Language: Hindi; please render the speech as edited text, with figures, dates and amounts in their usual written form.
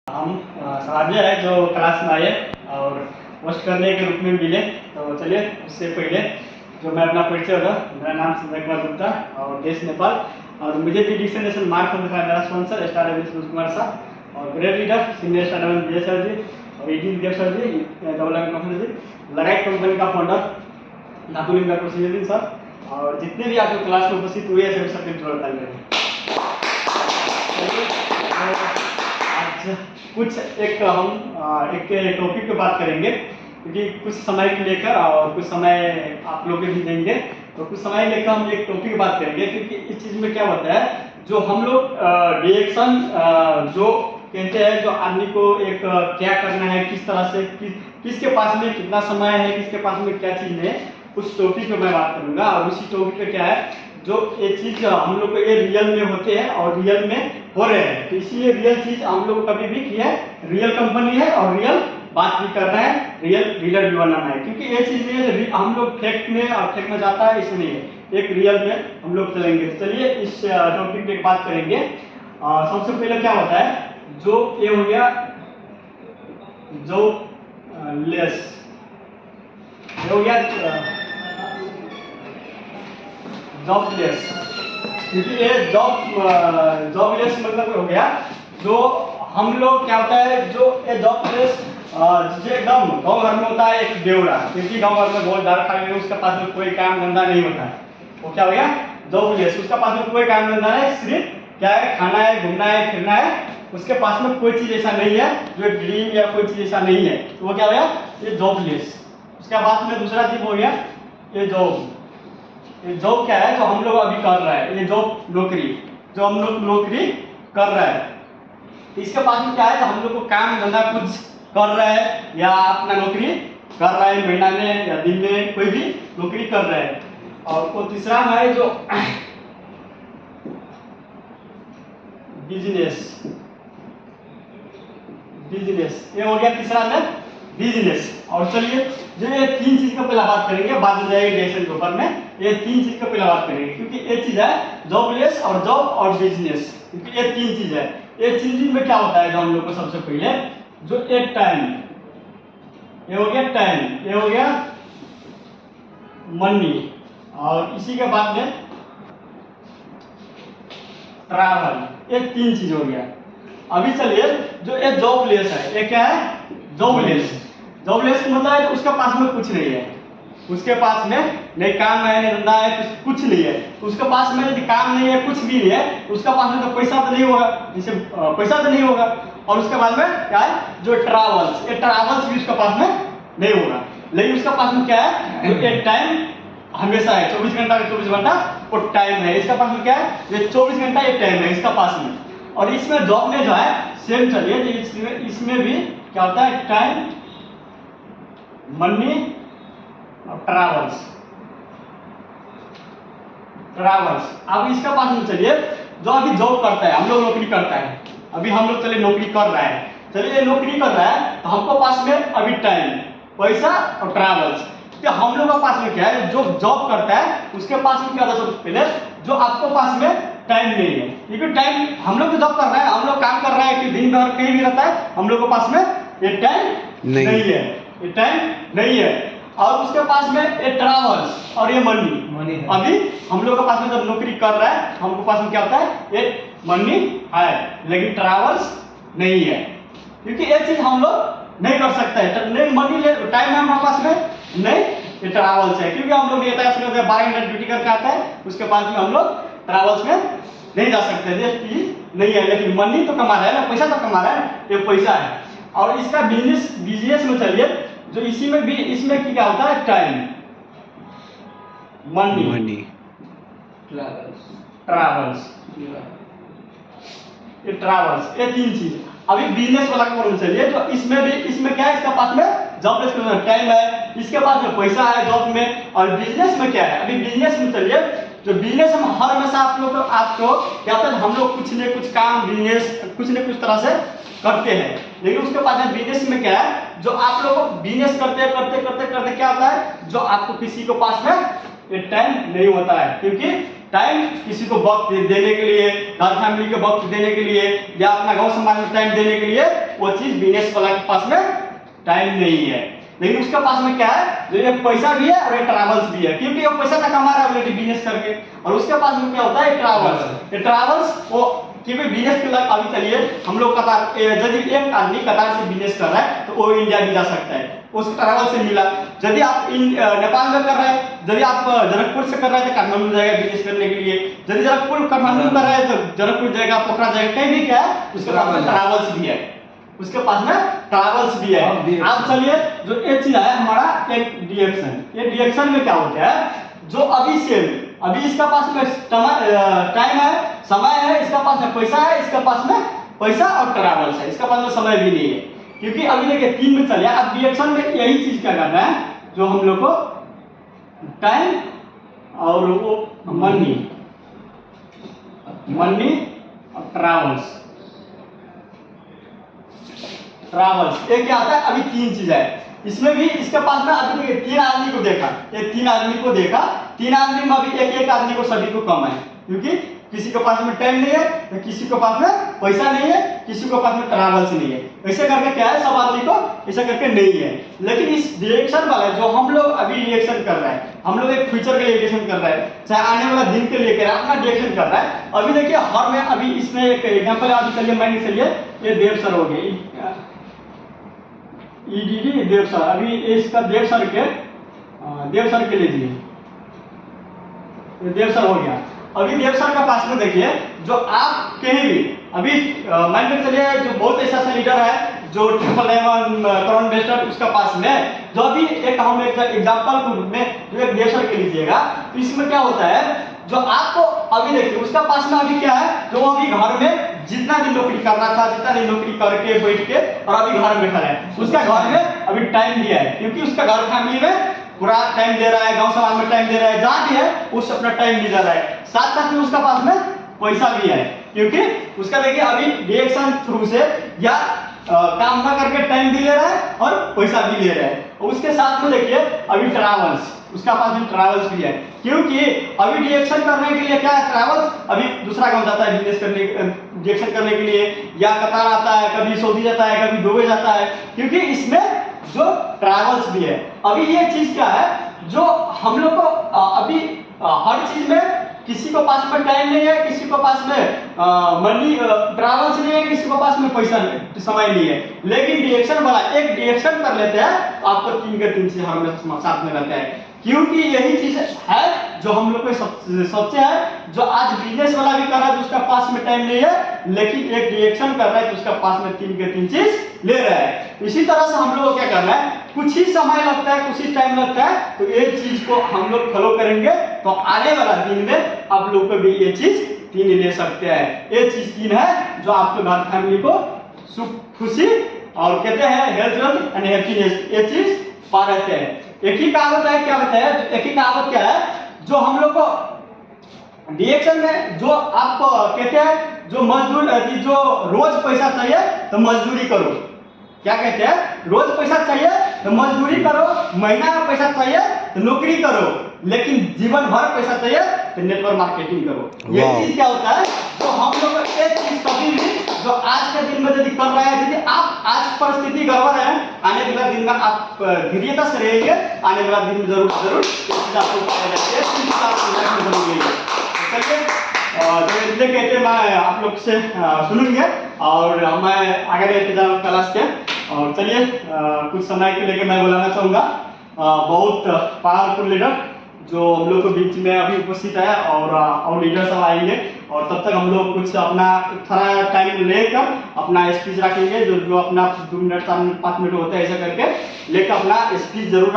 हम साझे है जो क्लास में आए और पोस्ट करने के रूप में मिले। तो चलिए उससे पहले जो मैं अपना परिचय होगा, मेरा नाम संजय कुमार गुप्ता और देश नेपाल, और मुझे भी डिक्शनेशन मार्क दिखाया मेरा स्पॉन्सर स्टार सुरेश कुमार साहब और ग्रेट लीडर सीनियर स्टार विजय सर जी और एडी देव सर जी, जी लगाई कंपनी का फाउंडर नाथुलिंग डॉक्टर सर और जितने भी आपके क्लास में उपस्थित हुए हैं सबके जोड़ता आज कुछ हम एक टॉपिक पे बात करेंगे, क्योंकि कुछ समय को लेकर और कुछ समय आप लोग भी देंगे, तो कुछ समय लेकर हम एक टॉपिक पे बात करेंगे। क्योंकि इस चीज़ में क्या होता है, जो हम लोग रिएक्शन जो कहते हैं, जो आदमी को एक क्या करना है, किस तरह से किसके पास में कितना समय है, किसके पास में क्या चीज़ है, उस टॉपिक पे मैं बात करूँगा। और उसी टॉपिक पे क्या है, जो ये चीज़ हम लोग को ये रियल में होते हैं और रियल में हो रहे हैं, तो इसलिए रियल चीज़ हम लोग कभी भी की है, रियल कंपनी है और रियल बात भी कर रहे हैं, रियल लीडर भी बनाना है। क्योंकि ये चीज़ में हम लोग फेक में और फेक में जाता है, इसलिए एक रियल में हम लोग चलेंगे। चलिए इस टॉपिक पे बात करेंगे। सबसे पहले क्या होता है, जो ये हो गया जो लेस, ये हो गया जॉबलेस। क्योंकि ये जॉबलेस मतलब हो गया जो हम लोग क्या होता है, जो ये जॉबलेस जो एकदम गाँव घर में होता है एक बेवड़ा, क्योंकि गाँव घर में बहुत ज़्यादा खा गए, उसके पास में कोई काम धंधा नहीं होता है, वो क्या हो गया जॉबलेस। उसका पास में कोई काम धंधा है, सिर्फ क्या है, खाना है, घूमना है, फिरना है, उसके पास में कोई चीज़ ऐसा नहीं है जो ड्रीम या कोई चीज़ ऐसा नहीं है, तो वो क्या हो गया, ये जॉबलेस। उसके बाद में दूसरा चीज हो गया ये जॉब। ये जॉब क्या है, जो हम लोग अभी कर रहे हैं, ये जॉब नौकरी, जो हम लोग नौकरी कर रहे हैं, इसके पास में क्या है, जो हम लोग को काम धंधा कुछ कर रहे हैं या अपना नौकरी कर रहे हैं, महीना में या दिन में कोई भी नौकरी कर रहे हैं। और वो तीसरा है जो बिजनेस, ये हो गया तीसरा में बिजनेस। और चलिए जो ये तीन चीज का पहला बात करेंगे, बाद में जाएगी डिएक्शन के ऊपर में, ये तीन चीज का पहला बात करेंगे। क्योंकि ये चीज है जॉबलेस और जॉब और बिजनेस, क्योंकि ये तीन चीज है। ये चीज में क्या होता है, जो हम लोग को सबसे पहले जो एक टाइम, ये हो गया टाइम, ये हो गया मनी, और इसी के बाद में ट्रैवल, ये तीन चीज हो गया। अभी चलिए जो ये जॉबलेस है, ये क्या है जॉबलेस। जॉबलेस मतलब है उसके पास में कुछ नहीं है, उसके पास में नहीं काम है, नहीं धंधा है, कुछ नहीं है। तो उसके पास में यदि काम नहीं है, कुछ भी नहीं है, तो उसका पास में तो पैसा तो नहीं होगा, जैसे पैसा तो नहीं होगा। और उसके बाद में क्या है, जो ट्रैवल्स, ये ट्रैवल्स भी उसके पास में नहीं होगा। लेकिन उसके पास में क्या है, जो एक टाइम हमेशा है, 24 घंटा का 24 घंटा वो टाइम है। इसका पास में क्या है, ये 24 घंटा ये टाइम है इसका पास में। और इसमें जॉब में जो है सेम चलिए, इसमें भी क्या होता है, टाइम, मनी और ट्रैवल्स। अब इसका पास में चलिए जो अभी जॉब करता है, हम लोग नौकरी करता है, अभी हम लोग चलिए नौकरी कर रहा है, चलिए नौकरी कर रहा है, तो हमको पास में अभी टाइम, पैसा और ट्रैवल्स। तो हम लोग का पास में क्या है, जो जॉब करता है उसके पास में क्या होता है, सबसे पहले जो आपको पास में टाइम नहीं है, क्योंकि टाइम हम लोग तो जॉब कर रहे हैं, हम लोग काम कर रहे हैं कि दिन भर कहीं भी रहता है, हम लोग के पास में ये टाइम नहीं है, ये टाइम नहीं है। और उसके पास में ये ट्रैवल्स और ये मनी। अभी हम लोग के पास में जब नौकरी कर रहा है, हमको पास में क्या होता है, ये मनी है, लेकिन ट्रैवल्स नहीं है, क्योंकि ये चीज हम लोग नहीं कर सकते हैं। नहीं मनी टाइम है हमारे पास में, नहीं ये ट्रैवल्स है, क्योंकि हम लोग ये 12 घंटा ड्यूटी करके आता है, उसके पास में हम लोग ट्रैवल्स में नहीं जा सकते, ये चीज नहीं है। लेकिन मनी तो कमा रहा है ना, पैसा तो कमा रहा है, ये पैसा है। और इसका बिजनेस में चलिए, जो इसी में भी, इसमें क्या होता है, टाइम, मनी, ट्रैवल्स, ये ट्रैवल्स, ये तीन चीज। अभी बिजनेस वाला का चलिए, जो इसमें भी, इसमें क्या है, इसका पास में जॉबलेस टाइम है, इसके पास में पैसा है जॉब में। और बिजनेस में क्या है, अभी बिजनेस में चलिए, जो बिजनेस हम हर हमेशा आपको क्या होता है, हम लोग कुछ न कुछ काम बिजनेस कुछ न कुछ तरह से करते हैं। लेकिन उसके बाद बिजनेस में क्या है, जो आप लोग बिजनेस करते करते करते करते क्या होता है, जो आपको किसी को पास में ये टाइम नहीं होता है, क्योंकि टाइम किसी को वक्त देने के लिए, घर फैमिली के वक्त देने के लिए, या अपना गांव समाज में टाइम देने के लिए, वो चीज बिजनेस वाला के पास में टाइम नहीं है। लेकिन उसके पास में क्या है, जो ये पैसा भी है और ये ट्रैवल्स भी है, क्योंकि वो पैसा तो कमा रहा है ऑलरेडी बिजनेस करके। और उसके पास में क्या होता है, ट्रैवल्स। ये ट्रैवल्स वो क्योंकि बिजनेस के लिए अभी चलिए हम लोग कतार, यदि एक आदमी कतार से बिजनेस कर रहा है तो वो इंडिया भी जा सकता है, उस ट्रैवल से मिला। यदि आप नेपाल में कर रहे हैं, यदि आप जनकपुर से कर रहे हैं तो काठमांडू जाएगा बिजनेस करने के लिए, यदि जनकपुर काठमांडू कर रहे हैं तो जनकपुर जाएगा, पोखरा जाएगा, कहीं भी क्या है उसके पास में ट्रैवल्स भी है, उसके पास में ट्रैवल्स भी है। आप चलिए जो एक चीज है हमारा एक डिएक्शन, ये डिएक्शन में क्या होता है, जो अभी सेल, अभी इसका पास में टाइम है, समय है, इसका पास में पैसा है, इसका पास में पैसा और ट्रैवल्स है, इसका पास में समय भी नहीं है। क्योंकि अभी देखिए 3 में चलिए, अब डिएक्शन में यही चीज क्या करना है, जो हम लोग को टाइम और वो मनी और ट्रैवल्स ये क्या आता है, अभी 3 चीज है इसमें भी। इसके पास में अभी देखिए 3 आदमी को देखा, ये 3 आदमी को देखा, 3 आदमी में अभी एक आदमी को सभी को कम है, क्योंकि किसी के पास में टाइम नहीं है, तो किसी के पास में पैसा नहीं है, किसी के पास में ट्रैवल्स नहीं है। ऐसे करके क्या है, सब आदमी को ऐसा करके नहीं है। लेकिन इस डिरेक्शन वाला जो हम लोग अभी डिरेक्शन कर रहे हैं, हम लोग एक फ्यूचर के लिए डिरेक्शन कर रहे हैं, चाहे आने वाला दिन के लिए अपना डिरेक्शन कर रहा है। अभी देखिए हर में अभी इसमें एक एग्जाम्पल अभी चलिए मान के चलिए, ये देव सर हो गए, ईडीडी देव सर, अभी इसका देव सर के लीजिए, देव सर हो गया। अभी देव सर का पास में देखिए, जो आप कहीं भी अभी मान के चलिए, जो बहुत ऐसा लीडर है जो ट्रिपल डायमंड करोन बेस्टर, उसका पास में जो अभी एक हम एक एग्जांपल के रूप में जो एक देव सर के लीजिएगा, तो इसमें क्या होता है, जो आपको अभी देखिए उसका पास में अभी क्या है, जो अभी घर में जितना दिन नौकरी करना था, जितना दिन नौकरी करके बैठ के और अभी घर में बैठा है, उसका घर में अभी टाइम दिया है, क्योंकि उसका घर फैमिली में पूरा टाइम दे रहा है, गांव समाज में टाइम दे रहा है, जहां भी है उस अपना टाइम भी दे रहा है। साथ साथ में उसका पास में पैसा भी है, क्योंकि उसका देखिए अभी डिरेक्शन थ्रू से या काम ना करके टाइम भी ले रहा है और पैसा भी ले रहा है। और उसके साथ में देखिए अभी ट्रैवल्स, उसका पास में ट्रैवल्स भी है, क्योंकि अभी डिरेक्शन करने के लिए क्या है, ट्रैवल्स अभी दूसरा गांव जाता है बिजनेस करने, डिरेक्शन करने के लिए, या कतार आता है, कभी सऊदी जाता है, कभी दुबई जाता है, क्योंकि इसमें जो ट्रैवल्स भी है। अभी ये चीज क्या है, जो हम लोग को अभी हर चीज में किसी को पास में टाइम नहीं है, किसी को पास में मनी ट्रैवल्स नहीं है, किसी को पास में पैसा नहीं, समय नहीं है। लेकिन डिरेक्शन वाला एक डिरेक्शन कर लेते हैं, आपको 3 के 3 चीज हमें साथ में रहता है, क्योंकि यही चीज है जो हम लोग को सोचे है। जो आज बिजनेस वाला भी कर रहा है तो उसका पास में टाइम नहीं है, लेकिन एक डिरेक्शन कर रहा है तो उसका पास में 3 के 3 चीज ले रहा है। इसी तरह से हम लोग को क्या करना है, कुछ ही समय लगता है, कुछ ही टाइम लगता है, तो ये चीज को हम लोग फॉलो करेंगे तो आने वाला दिन में आप लोग को भी ये चीज 3 ले सकते हैं। ये चीज 3 है जो आपके घर फैमिली को सुख, खुशी और कहते हैं हेल्थ एंड हैप्पीनेस, ये चीज पा रहते हैं। एक ही कहावत है, क्या बताया, एक ही कहावत क्या है, जो हम लोग को डिरेक्शन में जो आपको कहते हैं, जो मजदूर जो रोज पैसा चाहिए तो मजदूरी करो, क्या कहते हैं, रोज पैसा चाहिए तो मजदूरी करो, महीना में पैसा चाहिए तो नौकरी करो, लेकिन जीवन भर पैसा चाहिए तो नेटवर्क मार्केटिंग करो। ये चीज क्या होता है, तो हम लोग एक चीज कभी भी जो आज के दिन में यदि कर रहे हैं, यदि आप आज परिस्थिति गड़बड़ है, आने वाला दिन में आप धैर्यता से रहेंगे, आने वाला दिन में जरूर जरूर चलिए कहते मैं आप लोग से सुनूंगे और मैं आगे लेके जाऊँ क्लास के। और चलिए कुछ समय के लेके मैं बुलाना चाहूँगा बहुत पावरफुल लीडर जो हम लोग के बीच में अभी उपस्थित है, और लीडर सब आएंगे, और तब तक हम लोग कुछ अपना थोड़ा टाइम लेकर अपना स्पीच रखेंगे, जो अपना 2 मिनट 4 मिनट 5 मिनट होता है, ऐसा करके लेकर अपना स्पीच जरूर